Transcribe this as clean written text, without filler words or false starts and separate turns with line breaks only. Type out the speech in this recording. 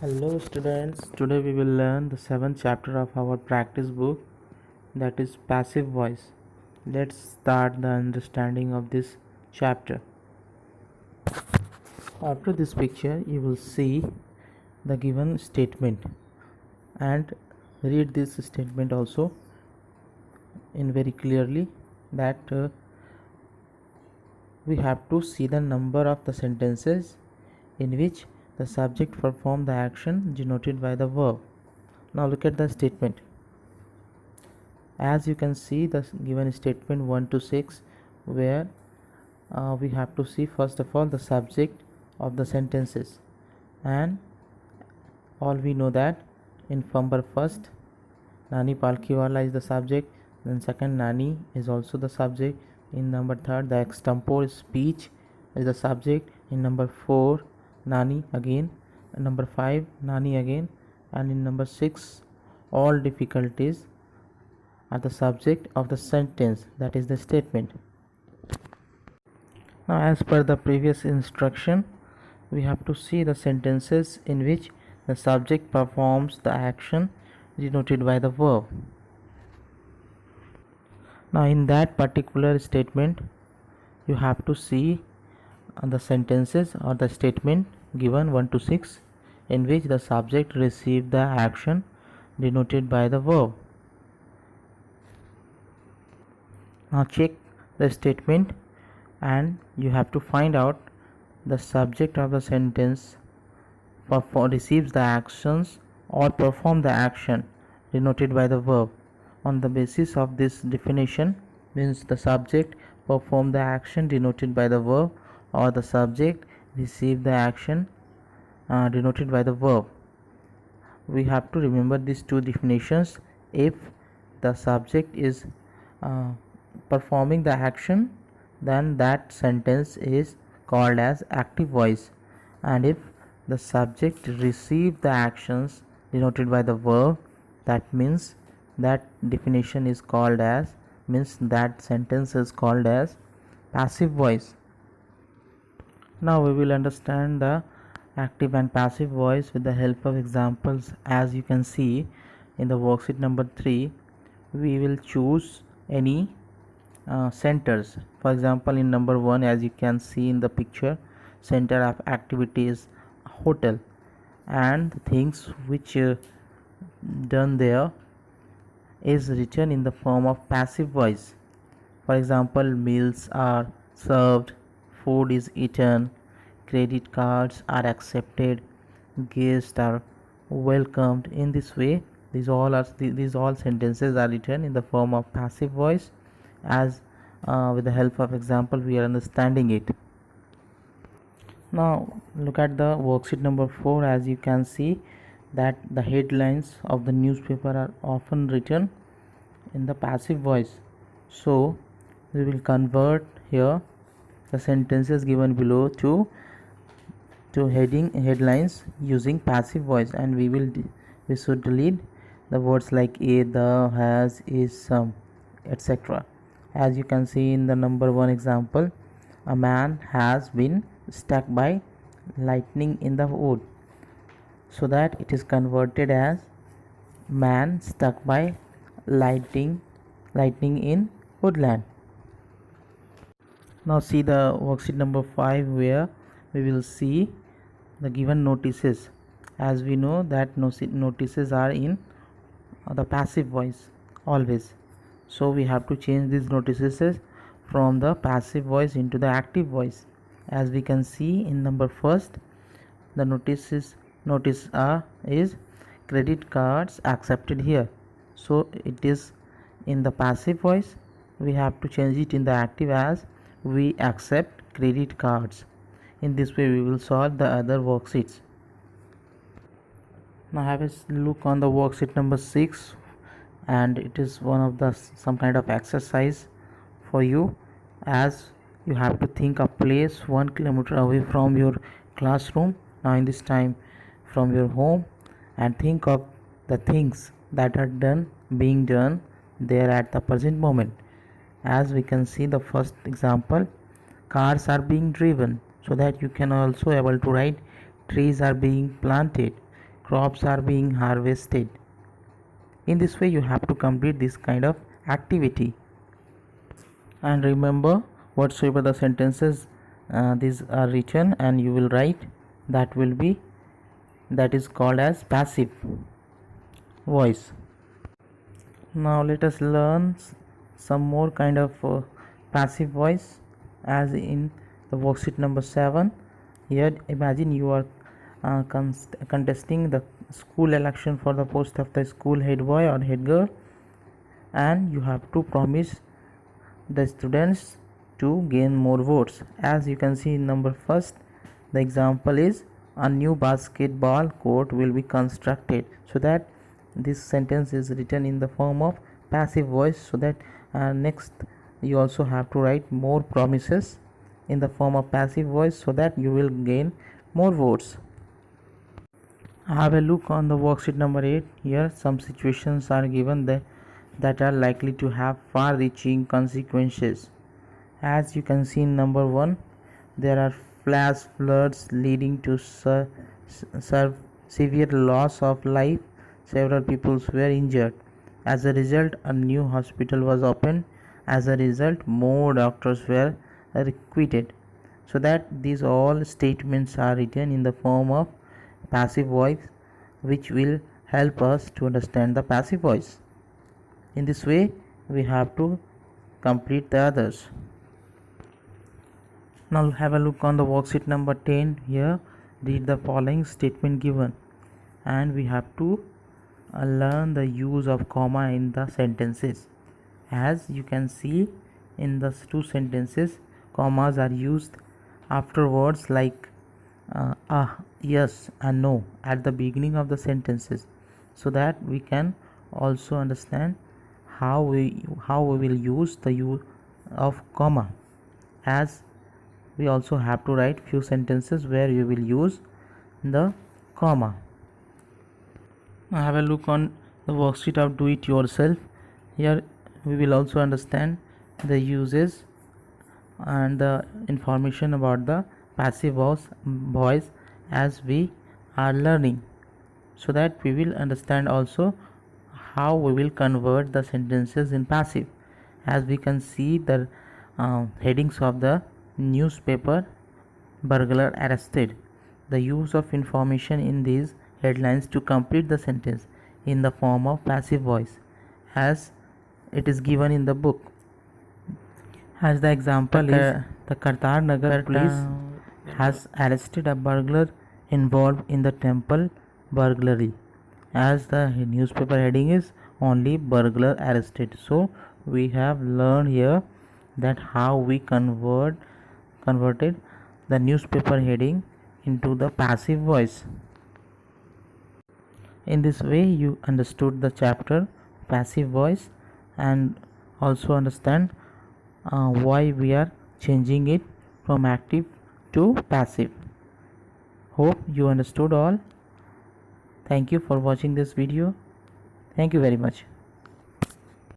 Hello students, today we will learn the seventh chapter of our practice book, that is passive voice. Let's start the understanding of this chapter. After this picture you will see the given statement and read this statement also in very clearly that we have to see the number of the sentences in which the subject performed the action denoted by the verb. Now look at the statement. As you can see the given statement 1 to 6, where we have to see first of all the subject of the sentences, and all we know that in number first Nani Palkiwala is the subject, then second Nani is also the subject, in number third the extempore speech is the subject, in number 4 Nani again, in number 5 Nani again, and in number 6 all difficulties are the subject of the sentence, that is the statement. Now as per the previous instruction, we have to see the sentences in which the subject performs the action denoted by the verb. Now in that particular statement you have to see the sentences or the statement given 1 to 6 in which the subject received the action denoted by the verb. Now check the statement and you have to find out the subject of the sentence receives the actions or perform the action denoted by the verb. On the basis of this definition, means the subject perform the action denoted by the verb or the subject receive the action denoted by the verb. We have to remember these two definitions. If the subject is performing the action, then that sentence is called as active voice, and if the subject receive the actions denoted by the verb, that means that definition is called as, means that sentence is called as passive voice. Now we will understand the active and passive voice with the help of examples. As you can see in the worksheet number 3, we will choose any centers. For example, in number 1, as you can see in the picture, center of activity is hotel, and the things which done there is written in the form of passive voice. For example, meals are served, food is eaten, credit cards are accepted, guests are welcomed. In this way, these all sentences are written in the form of passive voice. As with the help of example we are understanding it. Now look at the worksheet number 4. As you can see that the headlines of the newspaper are often written in the passive voice, so we will convert here the sentences given below to headlines using passive voice, and we should delete the words like a, the, has, is, some, etc. As you can see in the number 1 example, a man has been struck by lightning in the wood, so that it is converted as man struck by lightning in woodland. Now see the worksheet number 5, where we will see the given notices. As we know that notices are in the passive voice always, so we have to change these notices from the passive voice into the active voice. As we can see in number first, the notice is credit cards accepted here, so it is in the passive voice. We have to change it in the active as we accept credit cards. In this way we will solve the other worksheets. Now have a look on the worksheet number 6, and it is one of the some kind of exercise for you, as you have to think a place 1 kilometer away from your classroom, now in this time from your home, and think of the things that are being done there at the present moment. As we can see the first example, cars are being driven, so that you can also able to write trees are being planted. crops are being harvested. In this way you have to complete this kind of activity. And remember, whatsoever the sentences these are written and you will write, that is called as passive voice. Now let us learn some more kind of passive voice, as in the worksheet number 7. Here imagine you are contesting the school election for the post of the school head boy or head girl, and you have to promise the students to gain more votes. As you can see in number first, the example is a new basketball court will be constructed. So that this sentence is written in the form of passive voice. So that next you also have to write more promises in the form of passive voice, so that you will gain more votes. Have a look on the worksheet number 8. Here some situations are given that are likely to have far-reaching consequences. As you can see in number 1, there are flash floods leading to severe loss of life. Several people were injured. As a result, a new hospital was opened. As a result, more doctors were recruited. So that these all statements are written in the form of passive voice, which will help us to understand the passive voice. In this way we have to complete the others. Now have a look on the worksheet number 10. Here read the following statement given, and we have to learn the use of comma in the sentences. As you can see in the two sentences, commas are used after words like yes and no at the beginning of the sentences, so that we can also understand how we will use the use of comma. As we also have to write few sentences where you will use the comma. Now have a look on the worksheet of do it yourself. Here we will also understand the uses and the information about the passive voice as we are learning, so that we will understand also how we will convert the sentences in passive. As we can see the headings of the newspaper, burglar arrested. The use of information in these headlines to complete the sentence in the form of passive voice, as it is given in the book. As the example is, the Kartar Nagar police has arrested a burglar involved in the temple burglary. As the newspaper heading is only burglar arrested. So we have learned here that how we converted the newspaper heading into the passive voice. In this way you understood the chapter passive voice, and also understand why we are changing it from active to passive. Hope you understood all. Thank you for watching this video. Thank you very much.